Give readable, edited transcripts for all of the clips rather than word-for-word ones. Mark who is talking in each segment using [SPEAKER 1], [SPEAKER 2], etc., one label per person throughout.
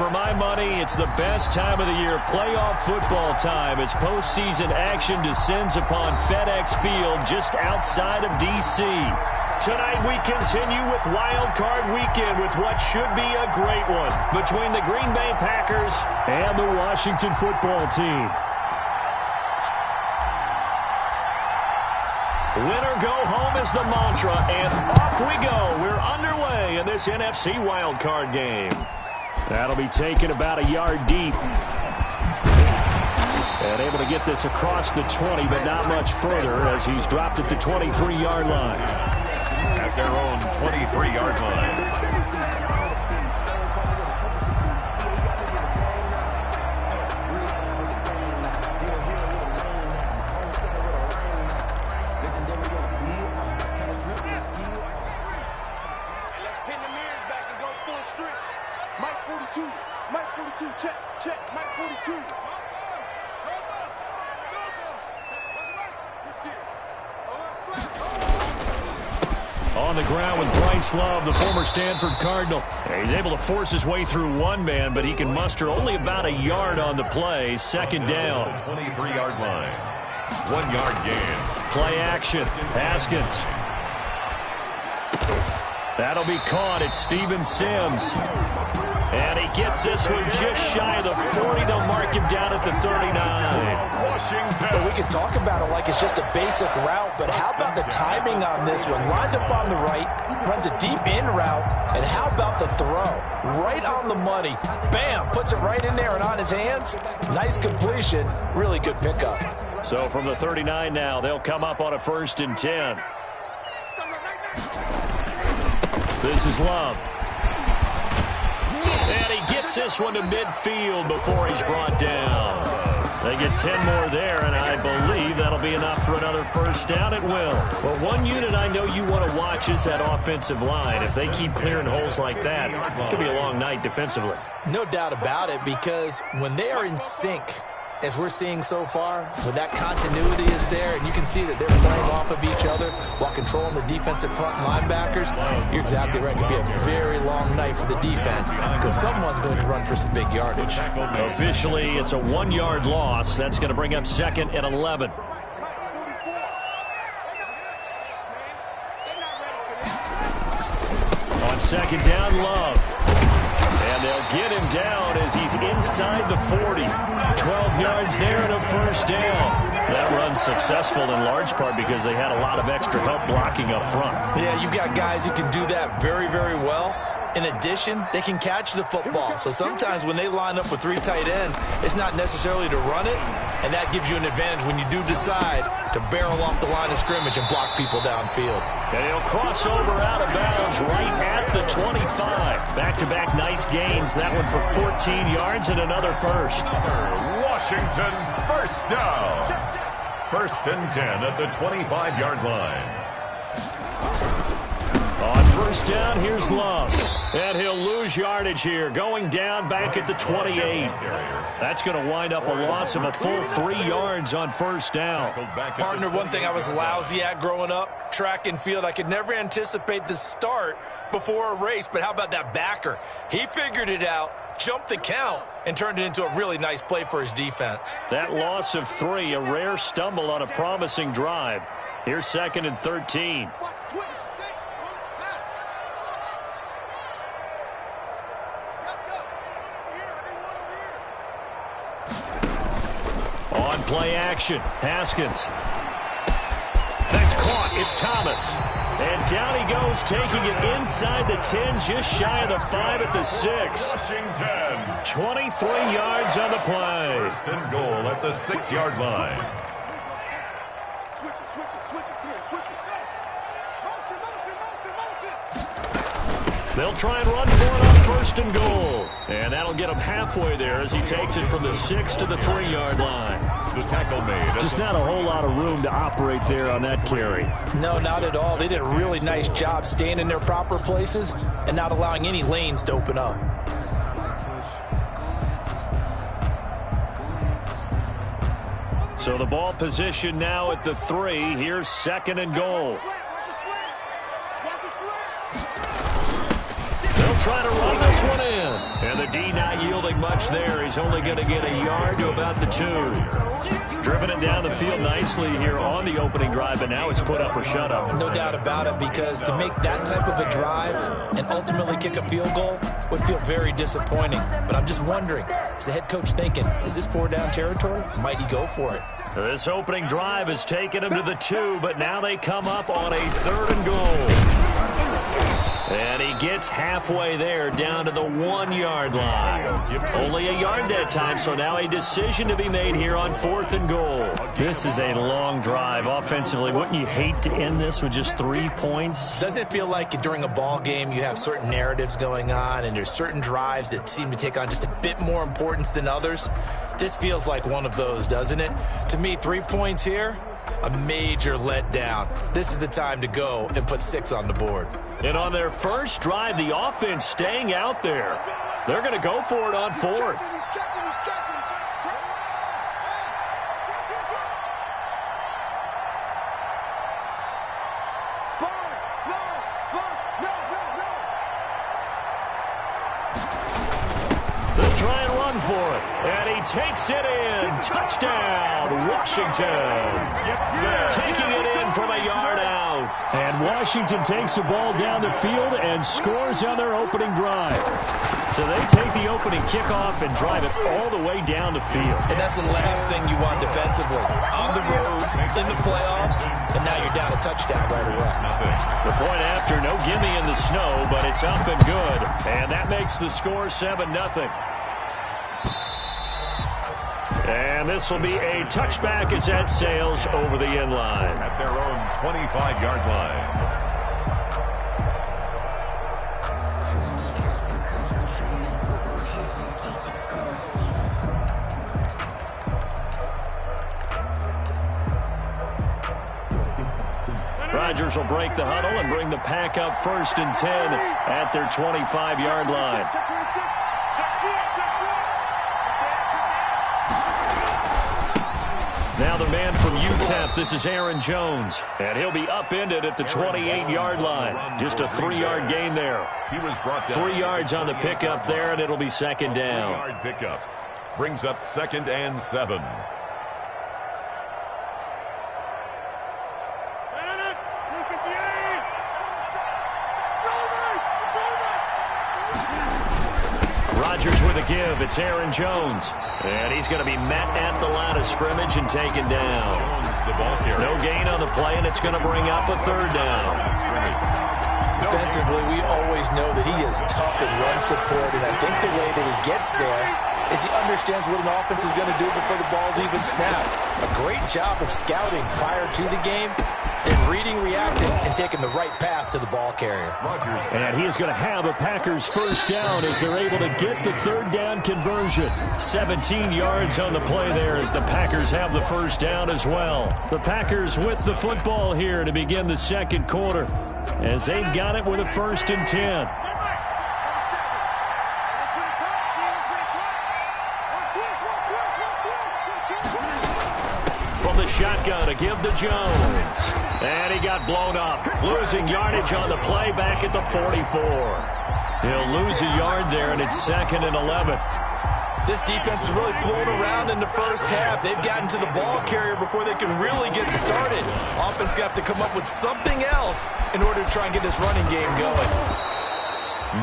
[SPEAKER 1] For my money, it's the best time of the year, playoff football time, as postseason action descends upon FedEx Field just outside of D.C. Tonight we continue with Wildcard Weekend with what should be a great one between the Green Bay Packers and the Washington football team. Winner go home is the mantra, and off we go. We're underway in this NFC Wildcard game. That'll be taken about a yard deep. And able to get this across the 20, but not much further as he's dropped it to 23-yard line.
[SPEAKER 2] At their own 23-yard line.
[SPEAKER 1] On the ground with Bryce Love, the former Stanford Cardinal. He's able to force his way through one man, but he can muster only about a yard on the play. Second down.
[SPEAKER 2] 23-yard line. 1 yard gain.
[SPEAKER 1] Play action. Haskins. That'll be caught. It's Steven Sims. And he gets this one just shy of the 40. They'll mark him down at the 39.
[SPEAKER 2] Washington.
[SPEAKER 3] But we can talk about it like it's just a basic route, but how about the timing on this one? Lined up on the right, runs a deep in route, and how about the throw? Right on the money. Bam! Puts it right in there and on his hands. Nice completion. Really good pickup.
[SPEAKER 1] So from the 39 now, they'll come up on a 1st and 10. This is Love. And he gets this one to midfield before he's brought down. They get 10 more there, and I believe that'll be enough for another first down. It will. But one unit I know you want to watch is that offensive line. If they keep clearing holes like that, it could be a long night defensively.
[SPEAKER 3] No doubt about it, because when they are in sync, as we're seeing so far, when that continuity is there, and you can see that they're playing off of each other while controlling the defensive front linebackers, you're exactly right. It could be a very long night for the defense because someone's going to run for some big yardage.
[SPEAKER 1] Officially, it's a 1-yard loss. That's going to bring up 2nd and 11. On 2nd down, Love. And they'll get him down as he's inside the 40. 12 yards there and a first down. That run's successful in large part because they had a lot of extra help blocking up front.
[SPEAKER 3] Yeah, you've got guys who can do that very, very well. In addition, they can catch the football. So sometimes when they line up with 3 tight ends, it's not necessarily to run it, and that gives you an advantage when you do decide to barrel off the line of scrimmage and block people downfield.
[SPEAKER 1] And he'll cross over out of bounds right at the 25. Back-to-back nice gains. That one for 14 yards and another first.
[SPEAKER 2] Washington, first down. 1st and 10 at the 25-yard line.
[SPEAKER 1] On 1st down, here's Love. And he'll lose yardage here, going down back at the 28. That's going to wind up a loss of a full 3 yards on 1st down.
[SPEAKER 3] Partner, one thing I was lousy at growing up, track and field, I could never anticipate the start before a race, but how about that backer? He figured it out, jumped the count, and turned it into a really nice play for his defense.
[SPEAKER 1] That loss of 3, a rare stumble on a promising drive. Here's 2nd and 13. On play action, Haskins. That's caught. It's Thomas. And down he goes, taking it inside the 10, just shy of the 5 at the 6.
[SPEAKER 2] Washington.
[SPEAKER 1] 23 yards on the play.
[SPEAKER 2] 1st and goal at the 6-yard line.
[SPEAKER 1] They'll try and run for it on 1st and goal. And that'll get him halfway there as he takes it from the 6 to the 3-yard line.
[SPEAKER 2] The tackle made.
[SPEAKER 1] Just not a whole lot of room to operate there on that carry.
[SPEAKER 3] No, not at all. They did a really nice job staying in their proper places and not allowing any lanes to open up.
[SPEAKER 1] So the ball position now at the 3. Here's 2nd and goal. They'll try to run this one in. And the D not yielding much there. He's only going to get a yard to about the 2. Driven it down the field nicely here on the opening drive, but now it's put up or shut up.
[SPEAKER 3] No doubt about it, because to make that type of a drive and ultimately kick a field goal would feel very disappointing. But I'm just wondering, is the head coach thinking, is this 4-down territory? Might he go for it?
[SPEAKER 1] This opening drive has taken him to the 2, but now they come up on a 3rd and goal. And he gets halfway there, down to the 1-yard line. Only a yard that time, so now a decision to be made here on 4th and goal. This is a long drive offensively. Wouldn't you hate to end this with just 3 points?
[SPEAKER 3] Doesn't it feel like during a ball game you have certain narratives going on and there's certain drives that seem to take on just a bit more importance than others? This feels like one of those, doesn't it? To me, 3 points here, a major letdown. This is the time to go and put 6 on the board.
[SPEAKER 1] And on their first drive, the offense staying out there. They're going to go for it on 4th. They'll try and run for it. And he takes it in. Touchdown, Washington. Taking it in from a yard out. And Washington takes the ball down the field and scores on their opening drive. So they take the opening kickoff and drive it all the way down the field.
[SPEAKER 3] And that's the last thing you want defensively. On the road, in the playoffs, and now you're down a touchdown right away.
[SPEAKER 1] The point after, no gimme in the snow, but it's up and good. And that makes the score 7-0. And this will be a touchback as that sails over the end line.
[SPEAKER 2] At their own 25-yard line.
[SPEAKER 1] Rodgers will break the huddle and bring the pack up 1st and 10 at their 25-yard line. Now the man from UTEP, this is Aaron Jones, and he'll be upended at the 28-yard line. Just a 3-yard gain there.
[SPEAKER 2] He was brought down.
[SPEAKER 1] 3 yards on the pickup there, and it'll be 2nd down.
[SPEAKER 2] 3-yard pickup brings up 2nd and 7.
[SPEAKER 1] Rodgers with a give. It's Aaron Jones. And he's going to be met at the line of scrimmage and taken down. No gain on the play, and it's going to bring up a 3rd down.
[SPEAKER 3] Defensively, we always know that he is tough in run support, and I think the way that he gets there is he understands what an offense is going to do before the ball's even snapped. A great job of scouting prior to the game, then reading, reacting, and taking the right path to the ball carrier.
[SPEAKER 1] And he is going to have a Packers 1st down as they're able to get the 3rd down conversion. 17 yards on the play there as the Packers have the 1st down as well. The Packers with the football here to begin the 2nd quarter as they've got it with a 1st and 10. From the shotgun, a give to Jones. And he got blown up. Losing yardage on the play back at the 44. He'll lose a yard there, and it's 2nd and 11.
[SPEAKER 3] This defense is really flown around in the first half. They've gotten to the ball carrier before they can really get started. Offense got to come up with something else in order to try and get this running game going.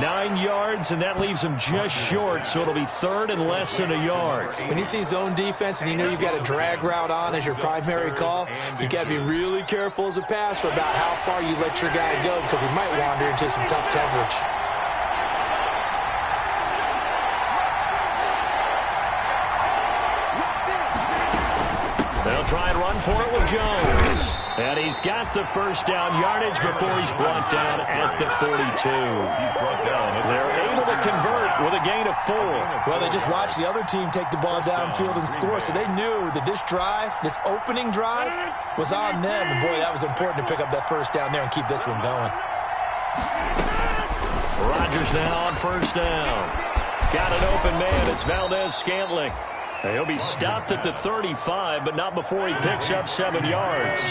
[SPEAKER 1] 9 yards, and that leaves him just short, so it'll be 3rd and less than a yard.
[SPEAKER 3] When you see zone defense and you know you've got a drag route on as your primary call, you've got to be really careful as a passer about how far you let your guy go because he might wander into some tough coverage.
[SPEAKER 1] They'll try and run for it with Jones. And he's got the 1st down yardage before he's brought down at the 42. They're able to convert with a gain of 4.
[SPEAKER 3] Well, they just watched the other team take the ball downfield and score, so they knew that this drive, this opening drive, was on them. And, boy, that was important to pick up that 1st down there and keep this one going.
[SPEAKER 1] Rodgers now on 1st down. Got an open man. It's Valdez-Scantling. He'll be stopped at the 35, but not before he picks up 7 yards.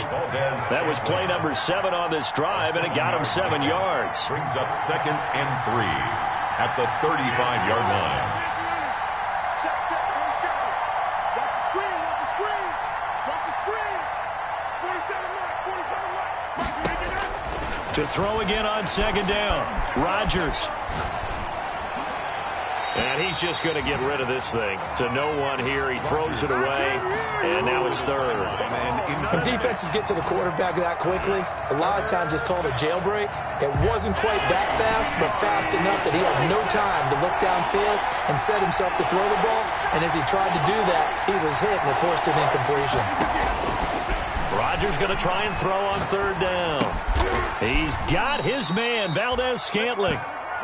[SPEAKER 1] That was play number 7 on this drive, and it got him 7 yards.
[SPEAKER 2] Brings up 2nd and 3. at the 35-yard line.
[SPEAKER 4] Check, 47. Watch the screen, watch the screen. Watch the screen. 47 left.
[SPEAKER 1] To throw again on second down. Rodgers. And he's just going to get rid of this thing. To no one here. He throws it away. And now it's third.
[SPEAKER 3] When defenses get to the quarterback that quickly, a lot of times it's called a jailbreak. It wasn't quite that fast, but fast enough that he had no time to look downfield and set himself to throw the ball. And as he tried to do that, he was hit and it forced an incompletion.
[SPEAKER 1] Rodgers going to try and throw on third down. He's got his man, Valdez-Scantling.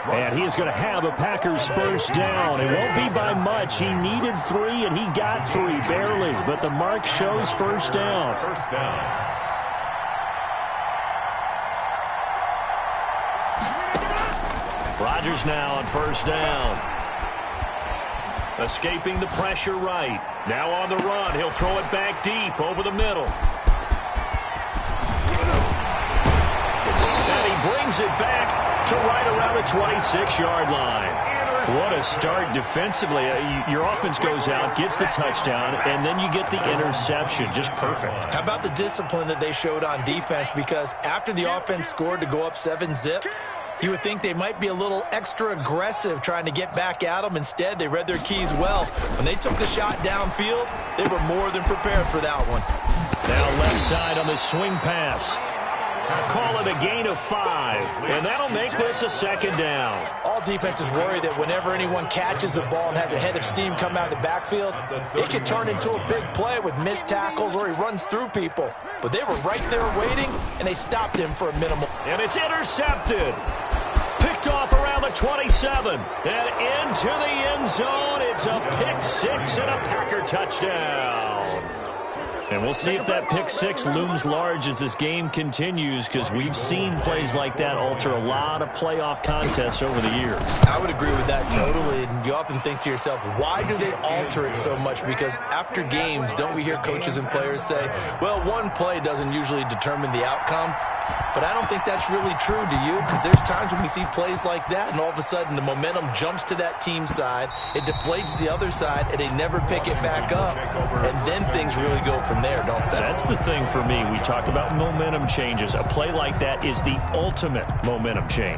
[SPEAKER 1] And he is going to have a Packers first down. It won't be by much. He needed 3, and he got 3, barely. But the mark shows first down.
[SPEAKER 2] First down.
[SPEAKER 1] Rodgers now on first down. Escaping the pressure right. Now on the run. He'll throw it back deep over the middle. And he brings it back to right around the 26-yard line. What a start defensively. Your offense goes out, gets the touchdown, and then you get the interception. Just perfect.
[SPEAKER 3] How about the discipline that they showed on defense? Because after the offense scored to go up 7-zip, you would think they might be a little extra aggressive trying to get back at them. Instead, they read their keys well. When they took the shot downfield, they were more than prepared for that one.
[SPEAKER 1] Now left side on the swing pass. Call it a gain of 5, and that'll make this a second down.
[SPEAKER 3] All defenses worry that whenever anyone catches the ball and has a head of steam come out of the backfield, it could turn into a big play with missed tackles or he runs through people. But they were right there waiting, and they stopped him for a minimal.
[SPEAKER 1] And it's intercepted. Picked off around the 27, and into the end zone. It's a pick 6 and a Packer touchdown. And we'll see if that pick 6 looms large as this game continues, because we've seen plays like that alter a lot of playoff contests over the years.
[SPEAKER 3] I would agree with that totally. And you often think to yourself, why do they alter it so much? Because after games, don't we hear coaches and players say, well, one play doesn't usually determine the outcome. But I don't think that's really true, do you? Because there's times when we see plays like that, and all of a sudden the momentum jumps to that team side, it deflates the other side, and they never pick it back up. And then things really go from there, don't they?
[SPEAKER 1] That's the thing for me. We talk about momentum changes. A play like that is the ultimate momentum change.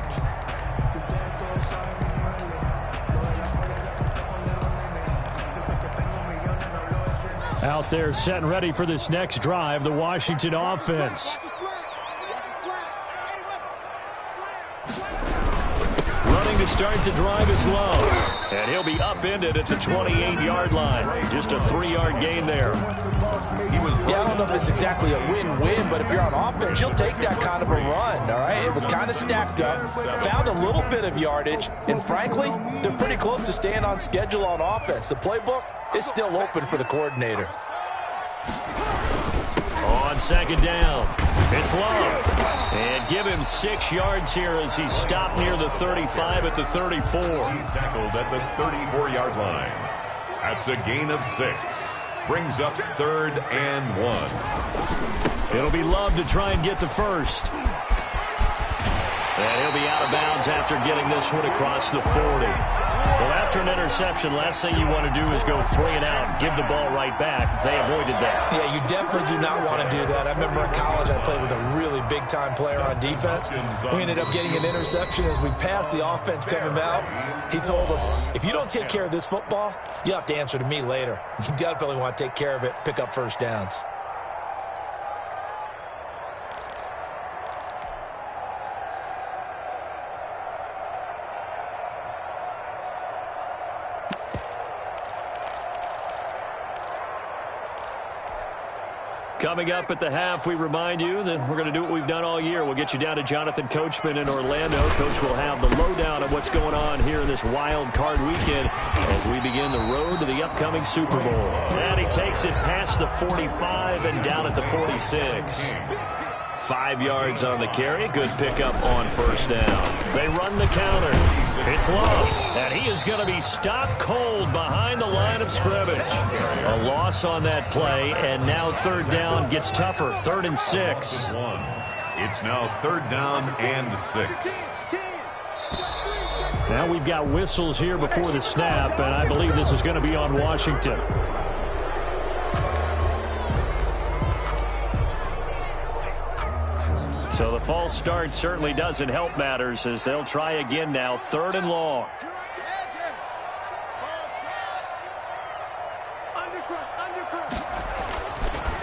[SPEAKER 1] Out there set and ready for this next drive, the Washington offense. Running to start the drive is Lowe. And he'll be upended at the 28-yard line. Just a 3-yard gain there.
[SPEAKER 3] Yeah, I don't know if it's exactly a win-win, but if you're on offense, you'll take that kind of a run, all right? It was kind of stacked up, found a little bit of yardage, and frankly, they're pretty close to staying on schedule on offense. The playbook is still open for the coordinator.
[SPEAKER 1] On second down, it's Lowe. And give him 6 yards here as he's stopped near the 35 at the 34.
[SPEAKER 2] He's tackled at the 34-yard line. That's a gain of 6. Brings up 3rd and 1.
[SPEAKER 1] It'll be Love to try and get the first. And he'll be out of bounds after getting this one across the 40. Well, after an interception, last thing you want to do is go 3 and out and give the ball right back. They avoided that.
[SPEAKER 3] Yeah, you definitely do not want to do that. I remember in college I played with a really big-time player on defense. We ended up getting an interception as we passed the offense coming out. He told him, if you don't take care of this football, you have to answer to me later. You definitely want to take care of it, pick up first downs.
[SPEAKER 1] Coming up at the half, we remind you that we're going to do what we've done all year. We'll get you down to Jonathan Coachman in Orlando. Coach will have the lowdown of what's going on here in this wild card weekend as we begin the road to the upcoming Super Bowl. And he takes it past the 45 and down at the 46. 5 yards on the carry. Good pickup on first down. They run the counter. It's Love, and he is going to be stopped cold behind the line of scrimmage. A loss on that play, and now 3rd down gets tougher. 3rd and 6.
[SPEAKER 2] It's now 3rd down and 6.
[SPEAKER 1] Now we've got whistles here before the snap, and I believe this is going to be on Washington. So the false start certainly doesn't help matters as they'll try again now, 3rd and long.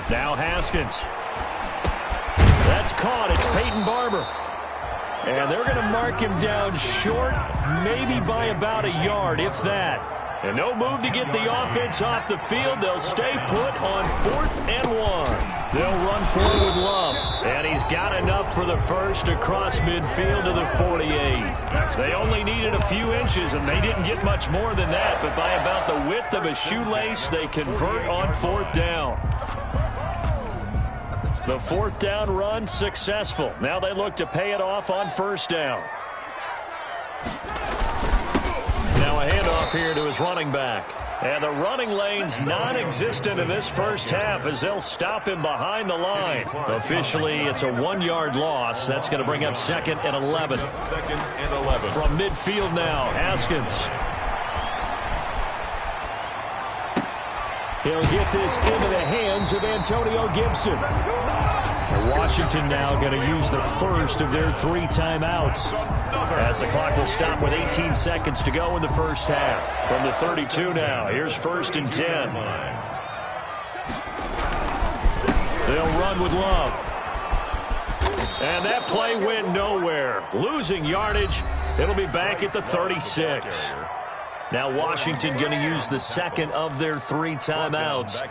[SPEAKER 1] Now Haskins. That's caught. It's Peyton Barber. And they're going to mark him down short, maybe by about a yard, if that. And no move to get the offense off the field. They'll stay put on 4th and 1. They'll run forward with Love. And he's got enough for the first across midfield to the 48. They only needed a few inches, and they didn't get much more than that. But by about the width of a shoelace, they convert on 4th down. The 4th down run successful. Now they look to pay it off on 1st down. Now a handoff here to his running back. And the running lane's non-existent in this first half as they'll stop him behind the line. Officially, it's a 1-yard loss. That's going to bring up 2nd and 11.
[SPEAKER 2] 2nd and 11.
[SPEAKER 1] From midfield now, Haskins. He'll get this into the hands of Antonio Gibson. Washington now going to use the first of their 3 timeouts as the clock will stop with 18 seconds to go in the first half. From the 32 now, here's 1st and 10. They'll run with Love. And that play went nowhere. Losing yardage. It'll be back at the 36. Now Washington going to use the 2nd of their 3 timeouts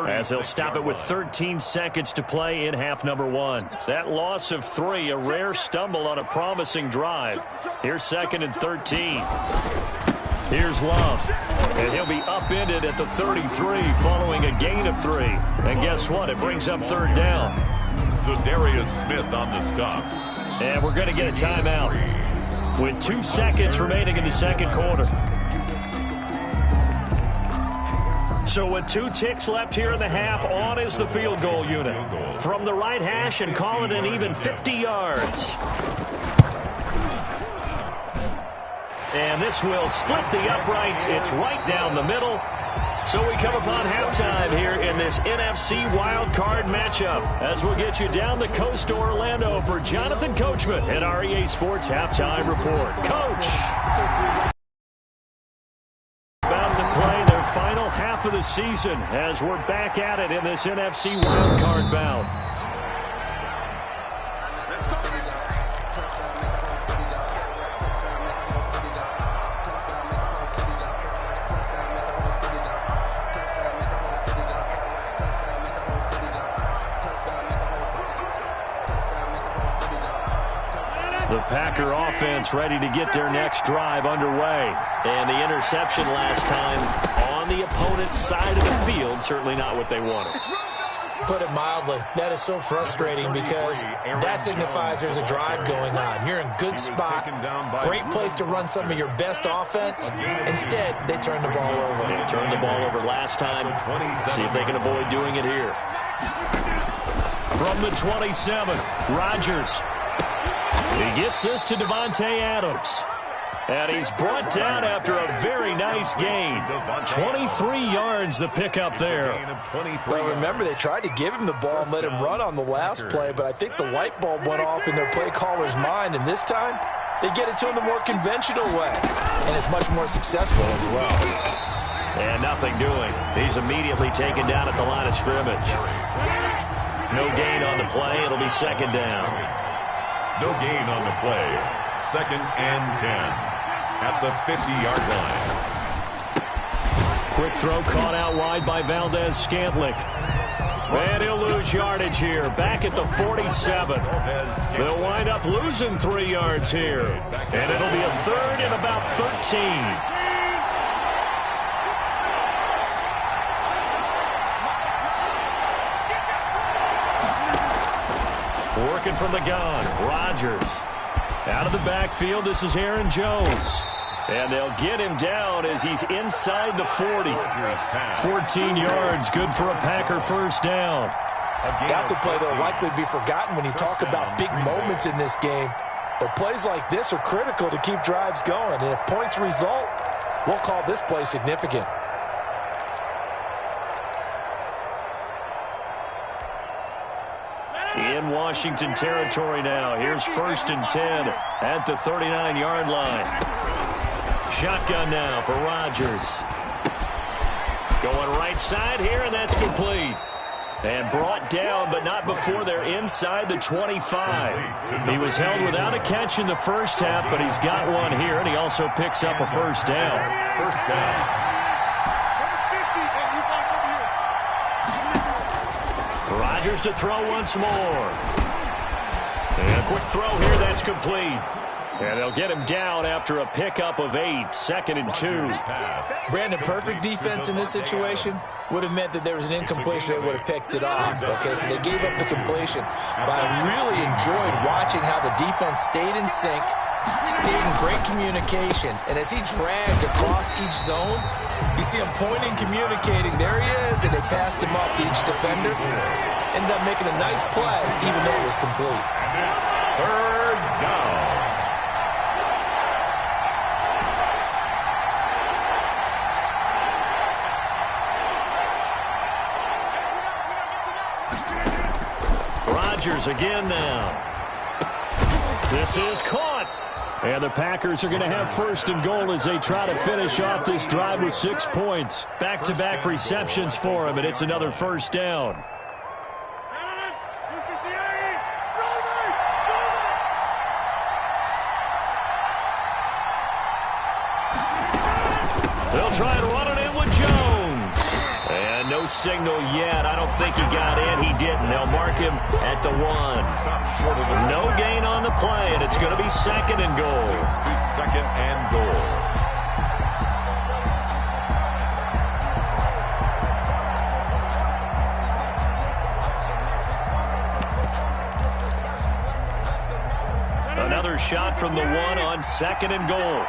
[SPEAKER 1] as they'll stop it with 13 seconds to play in half number 1. That loss of 3, a rare stumble on a promising drive. Here's 2nd and 13. Here's Love. And he'll be upended at the 33 following a gain of 3. And guess what? It brings up 3rd down.
[SPEAKER 2] So Darius Smith on the stop.
[SPEAKER 1] And we're going to get a timeout with 2 seconds remaining in the 2nd quarter. So with 2 ticks left here in the half, on is the field goal unit. From the right hash and call it an even 50 yards. And this will split the uprights. It's right down the middle. So we come upon halftime here in this NFC Wildcard matchup as we'll get you down the coast to Orlando for Jonathan Coachman at our EA Sports Halftime Report. Coach! About to play their final half of the season as we're back at it in this NFC Wildcard bout. The Packer offense ready to get their next drive underway. And the interception last time on the opponent's side of the field, certainly not what they wanted.
[SPEAKER 3] Put it mildly, that is so frustrating because that signifies there's a drive going on. You're in good spot, great place to run some of your best offense. Instead, they turn the ball over.
[SPEAKER 1] They turned the ball over last time. See if they can avoid doing it here. From the 27, Rodgers. He gets this to Devontae Adams. And he's brought down after a very nice gain. 23 yards the pickup there.
[SPEAKER 3] Well, remember, they tried to give him the ball and let him run on the last play, but I think the light bulb went off in their play caller's mind, and this time they get it to him the more conventional way. And it's much more successful as well.
[SPEAKER 1] And nothing doing. He's immediately taken down at the line of scrimmage. No gain on the play. It'll be 2nd down.
[SPEAKER 2] No gain on the play. 2nd and 10 at the 50-yard line.
[SPEAKER 1] Quick throw caught out wide by Valdez-Scantling. And he'll lose yardage here. Back at the 47. They'll wind up losing 3 yards here. And it'll be a 3rd and about 13. Working from the gun, Rodgers. Out of the backfield, this is Aaron Jones. And they'll get him down as he's inside the 40. 14 yards, good for a Packer 1st down.
[SPEAKER 3] That's a play that'll likely be forgotten when you talk about big moments in this game. But plays like this are critical to keep drives going. And if points result, we'll call this play significant.
[SPEAKER 1] In Washington territory now. Here's 1st and 10 at the 39-yard line. Shotgun now for Rodgers. Going right side here, and that's complete. And brought down, but not before they're inside the 25. He was held without a catch in the first half, but he's got one here, and he also picks up a first down.
[SPEAKER 2] First down.
[SPEAKER 1] Rodgers to throw once more. And a quick throw here, that's complete. And they'll get him down after a pickup of 8, 2nd and 2.
[SPEAKER 3] Brandon, perfect defense in this situation would have meant that there was an incompletion. They would have picked it off. Okay, so they gave up the completion. But I really enjoyed watching how the defense stayed in sync, stayed in great communication. And as he dragged across each zone, you see him pointing, communicating. There he is, and they passed him off to each defender. Ended up making a nice play, even though it was complete.
[SPEAKER 2] And it's 3rd down.
[SPEAKER 1] Rodgers again now. This is caught. And the Packers are going to have 1st and goal as they try to finish off this drive with 6 points. Back-to-back receptions for him, and it's another first down. They'll try and run it in with Jones. And no signal yet. I don't think he got in. He didn't. They'll mark him at the 1. No gain on the play, and it's going to be 2nd and goal.
[SPEAKER 2] 2nd and goal.
[SPEAKER 1] Another shot from the 1 on 2nd and goal.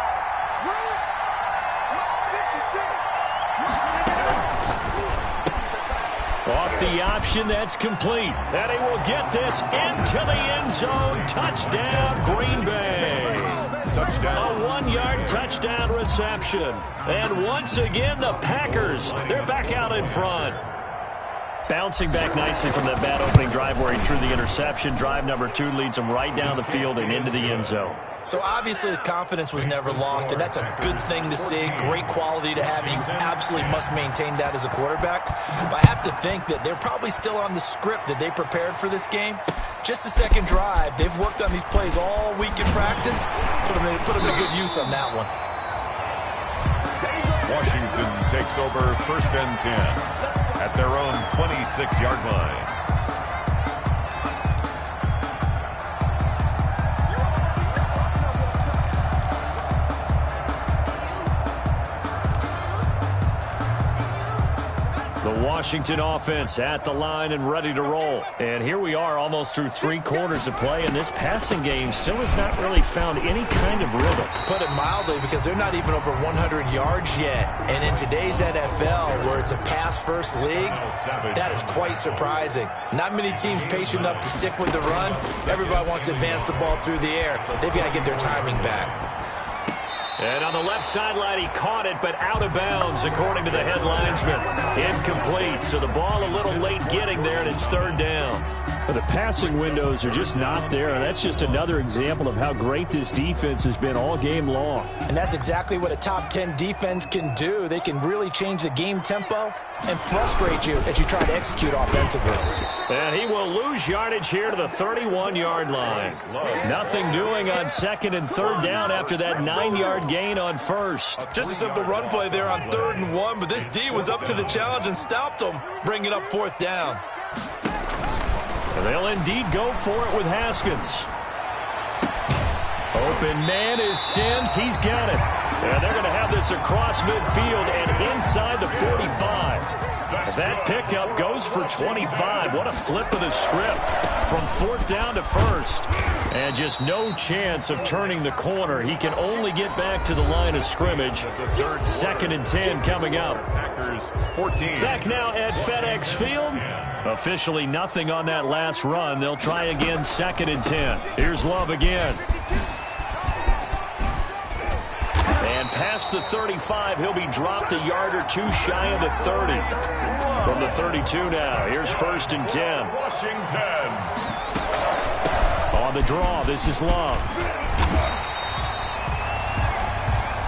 [SPEAKER 1] Off the option, that's complete. And he will get this into the end zone. Touchdown, Green Bay.
[SPEAKER 2] Touchdown.
[SPEAKER 1] A 1-yard touchdown reception. And once again, the Packers, they're back out in front. Bouncing back nicely from that bad opening drive where he threw the interception. Drive number 2 leads him right down the field and into the end zone.
[SPEAKER 3] So obviously his confidence was never lost, and that's a good thing to see. Great quality to have. You absolutely must maintain that as a quarterback. But I have to think that they're probably still on the script that they prepared for this game. Just the second drive. They've worked on these plays all week in practice. Put them to good use on that one.
[SPEAKER 2] Washington takes over 1st and 10 at their own 26-yard line.
[SPEAKER 1] The Washington offense at the line and ready to roll. And here we are almost through 3 quarters of play, and this passing game still has not really found any kind of rhythm.
[SPEAKER 3] Put it mildly, because they're not even over 100 yards yet. And in today's NFL, where it's a pass-first league, that is quite surprising. Not many teams patient enough to stick with the run. Everybody wants to advance the ball through the air. They've got to get their timing back.
[SPEAKER 1] And on the left sideline, he caught it, but out of bounds, according to the head linesman. Incomplete, so the ball a little late getting there, and it's 3rd down. But the passing windows are just not there, and that's just another example of how great this defense has been all game long.
[SPEAKER 3] And that's exactly what a top 10 defense can do. They can really change the game tempo and frustrate you as you try to execute offensively.
[SPEAKER 1] And he will lose yardage here to the 31-yard line. Nothing doing on 2nd and 3rd down after that 9-yard gain on 1st.
[SPEAKER 3] Just a simple run play there on 3rd and 1, but this D was up to the challenge and stopped them, bringing up 4th down.
[SPEAKER 1] And they'll indeed go for it with Haskins. Open man is Sims. He's got it. And they're going to have this across midfield and inside the 45. That pickup goes for 25. What a flip of the script from 4th down to 1st. And just no chance of turning the corner. He can only get back to the line of scrimmage. 2nd and 10 coming up.
[SPEAKER 2] Packers 14.
[SPEAKER 1] Back now at FedEx Field. Officially nothing on that last run. They'll try again 2nd and 10. Here's Love again. past the 35. He'll be dropped a yard or two shy of the 30. From the 32 now, here's 1st and 10.
[SPEAKER 2] Washington.
[SPEAKER 1] On the draw, this is Love.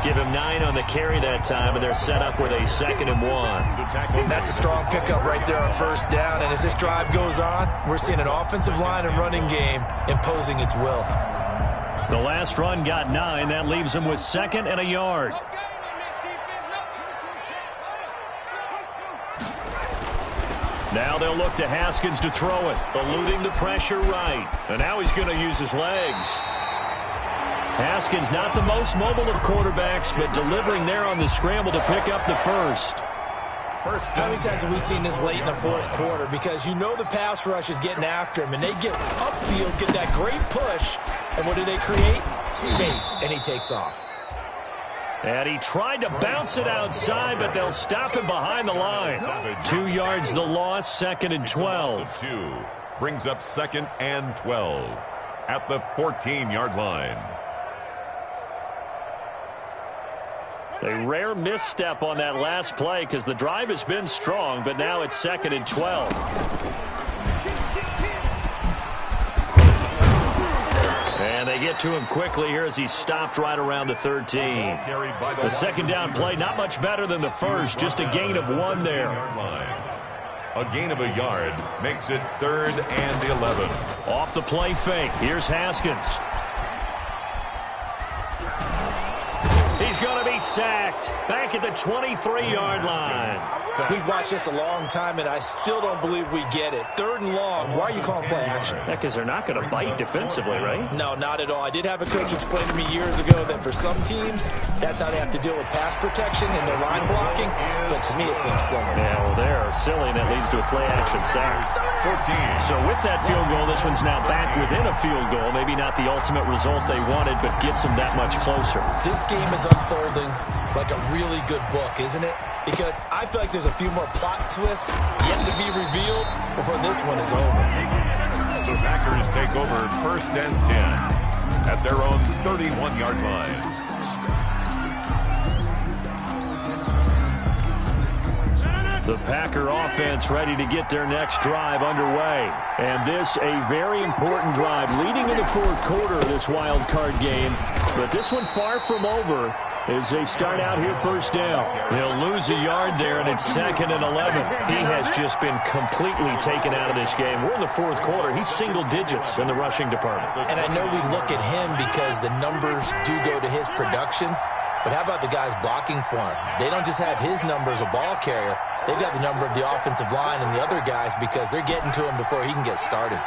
[SPEAKER 1] Give him 9 on the carry that time, and they're set up with a 2nd and 1.
[SPEAKER 3] That's a strong pickup right there on 1st down. And as this drive goes on, we're seeing an offensive line and running game imposing its will.
[SPEAKER 1] The last run got 9. That leaves him with 2nd and a yard. Now they'll look to Haskins to throw it, eluding the pressure right. And now he's going to use his legs. Haskins not the most mobile of quarterbacks, but delivering there on the scramble to pick up the first.
[SPEAKER 3] How many times have we seen this late in the 4th quarter? Because you know the pass rush is getting after him, and they get upfield, get that great push, and what do they create? Space, and he takes off.
[SPEAKER 1] And he tried to bounce it outside, but they'll stop him behind the line. 2 yards the loss, 2nd and 12.
[SPEAKER 2] Brings up 2nd and 12 at the 14-yard line.
[SPEAKER 1] A rare misstep on that last play because the drive has been strong, but now it's 2nd and 12. And they get to him quickly here as he stopped right around the 13. The 2nd down play, not much better than the first, just a gain of 1 there.
[SPEAKER 2] A gain of a yard makes it 3rd and 11.
[SPEAKER 1] Off the play fake, here's Haskins. He's going to be sacked back at the 23-yard line.
[SPEAKER 3] We've watched this a long time, and I still don't believe we get it. 3rd and long. Why are you calling play action?
[SPEAKER 1] Yeah, because they're not going to bite defensively, right?
[SPEAKER 3] No, not at all. I did have a coach explain to me years ago that for some teams, that's how they have to deal with pass protection and their line blocking. But to me, it seems silly.
[SPEAKER 1] Yeah, well, they're silly, and that leads to a play action sack.
[SPEAKER 2] 14.
[SPEAKER 1] So with that field goal, this one's now back within a field goal. Maybe not the ultimate result they wanted, but gets them that much closer.
[SPEAKER 3] This game is unfolding like a really good book, isn't it? Because I feel like there's a few more plot twists yet to be revealed before this one is over.
[SPEAKER 2] The Packers take over 1st and 10 at their own 31-yard line.
[SPEAKER 1] The Packer offense ready to get their next drive underway. And this a very important drive leading in the 4th quarter of this wild card game. But this one far from over as they start out here 1st down. He'll lose a yard there, and it's 2nd and 11. He has just been completely taken out of this game. We're in the 4th quarter. He's single digits in the rushing department.
[SPEAKER 3] And I know we look at him because the numbers do go to his production. But how about the guys blocking for him? They don't just have his number as a ball carrier. They've got the number of the offensive line and the other guys because they're getting to him before he can get started.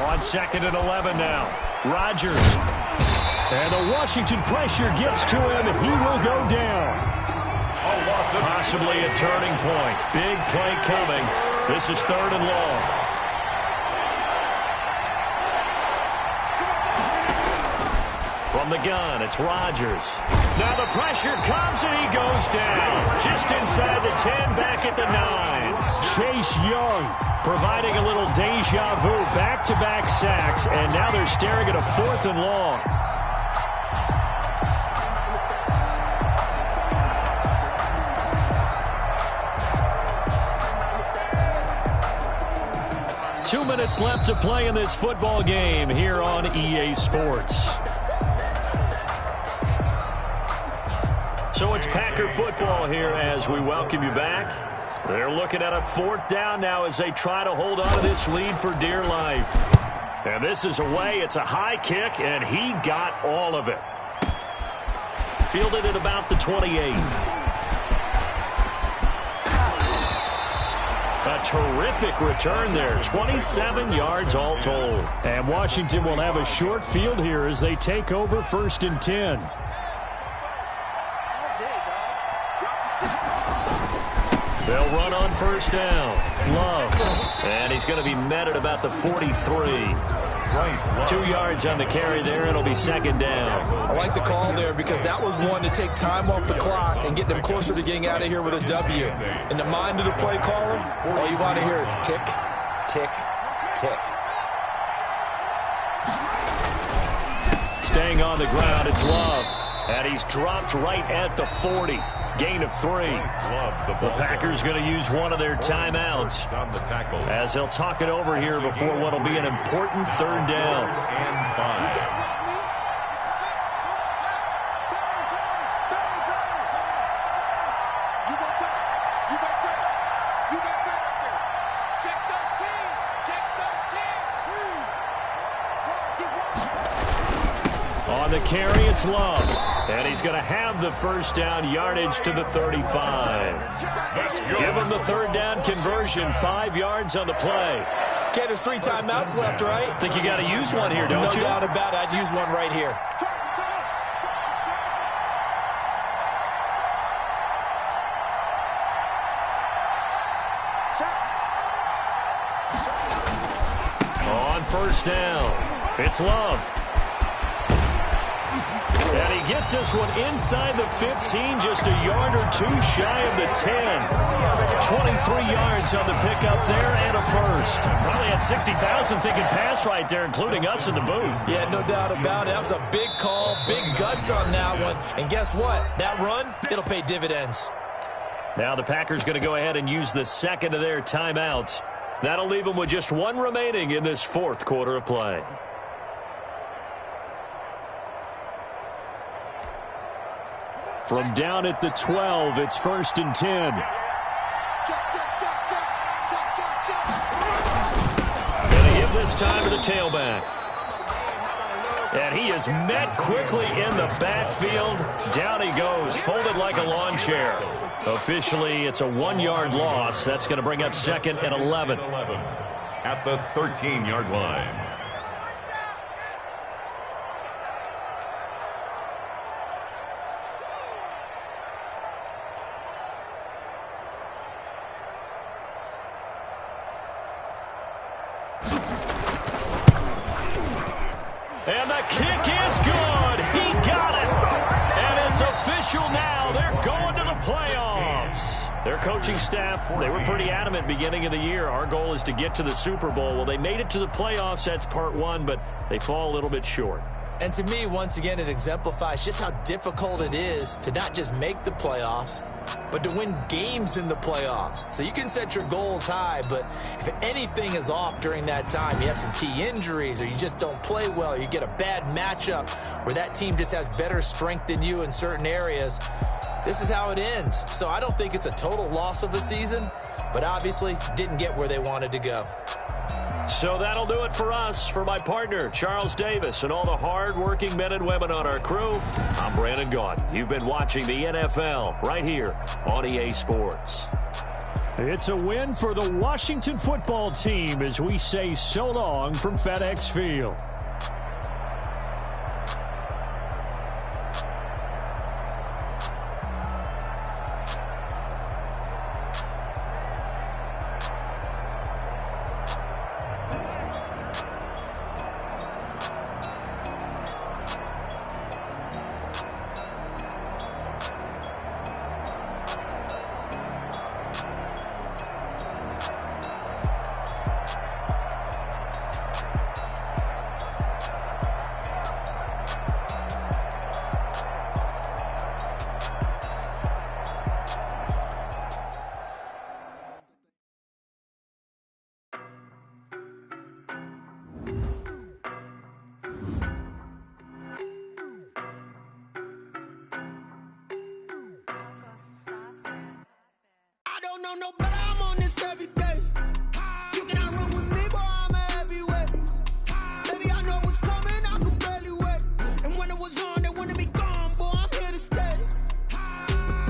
[SPEAKER 1] On 2nd and 11 now. Rodgers. And the Washington pressure gets to him, and he will go down. Possibly a turning point. Big play coming. This is 3rd and long. From the gun, it's Rodgers. Now the pressure comes, and he goes down. Just inside the 10, back at the 9. Chase Young providing a little deja vu. Back-to-back sacks, and now they're staring at a 4th and long. Two minutes left to play in this football game here on EA Sports. So it's Packer football here as we welcome you back. They're looking at a 4th down now as they try to hold on to this lead for dear life. And this is away. It's a high kick, and he got all of it. Fielded at about the 28. A terrific return there. 27 yards all told. And Washington will have a short field here as they take over 1st and 10. They'll run on 1st down. Love. And he's going to be met at about the 43. 2 yards on the carry there. It'll be 2nd down.
[SPEAKER 3] I like the call there because that was one to take time off the clock and get them closer to getting out of here with a W. In the mind of the play caller, all you want to hear is tick, tick, tick.
[SPEAKER 1] Staying on the ground, it's Love. And he's dropped right at the 40. Gain of 3. The Packers going to use one of their timeouts as they'll talk it over here before what will be an important 3rd down.
[SPEAKER 2] And 5.
[SPEAKER 1] On the carry, it's Love. And he's going to have the 1st down, yardage to the 35. Give him the 3rd down conversion, 5 yards on the play.
[SPEAKER 3] Okay, there's 3 timeouts left, right?
[SPEAKER 1] Think you got to use one here, don't you?
[SPEAKER 3] No doubt about it. I'd use one right here.
[SPEAKER 1] On 1st down, it's Love. And he gets this one inside the 15, just a yard or 2 shy of the 10. 23 yards on the pickup there and a 1st. Probably had 60,000 thinking pass right there, including us in the booth.
[SPEAKER 3] Yeah, no doubt about it. That was a big call, big guts on that one. And guess what? That run, it'll pay dividends.
[SPEAKER 1] Now the Packers going to go ahead and use the 2nd of their timeouts. That'll leave them with just 1 remaining in this 4th quarter of play. From down at the 12, it's 1st and 10. Going to give this time to the tailback. And he is met quickly in the backfield. Down he goes, folded like a lawn chair. Officially, it's a 1-yard loss. That's going to bring up 2nd and 11.
[SPEAKER 2] At the 13-yard line.
[SPEAKER 1] And the kick is good. He got it. And it's official now. They're going to the playoffs. Their coaching staff, they were pretty adamant beginning of the year. Our goal is to get to the Super Bowl. Well, they made it to the playoffs. That's part 1, but they fall a little bit short.
[SPEAKER 3] And to me, once again, it exemplifies just how difficult it is to not just make the playoffs, but to win games in the playoffs. So you can set your goals high, but if anything is off during that time, you have some key injuries or you just don't play well, or you get a bad matchup where that team just has better strength than you in certain areas, this is how it ends. So I don't think it's a total loss of the season, but obviously didn't get where they wanted to go.
[SPEAKER 1] So that'll do it for us. For my partner, Charles Davis, and all the hard-working men and women on our crew, I'm Brandon Gaudin. You've been watching the NFL right here on EA Sports. It's a win for the Washington football team as we say so long from FedEx Field.
[SPEAKER 5] No, but I'm on this every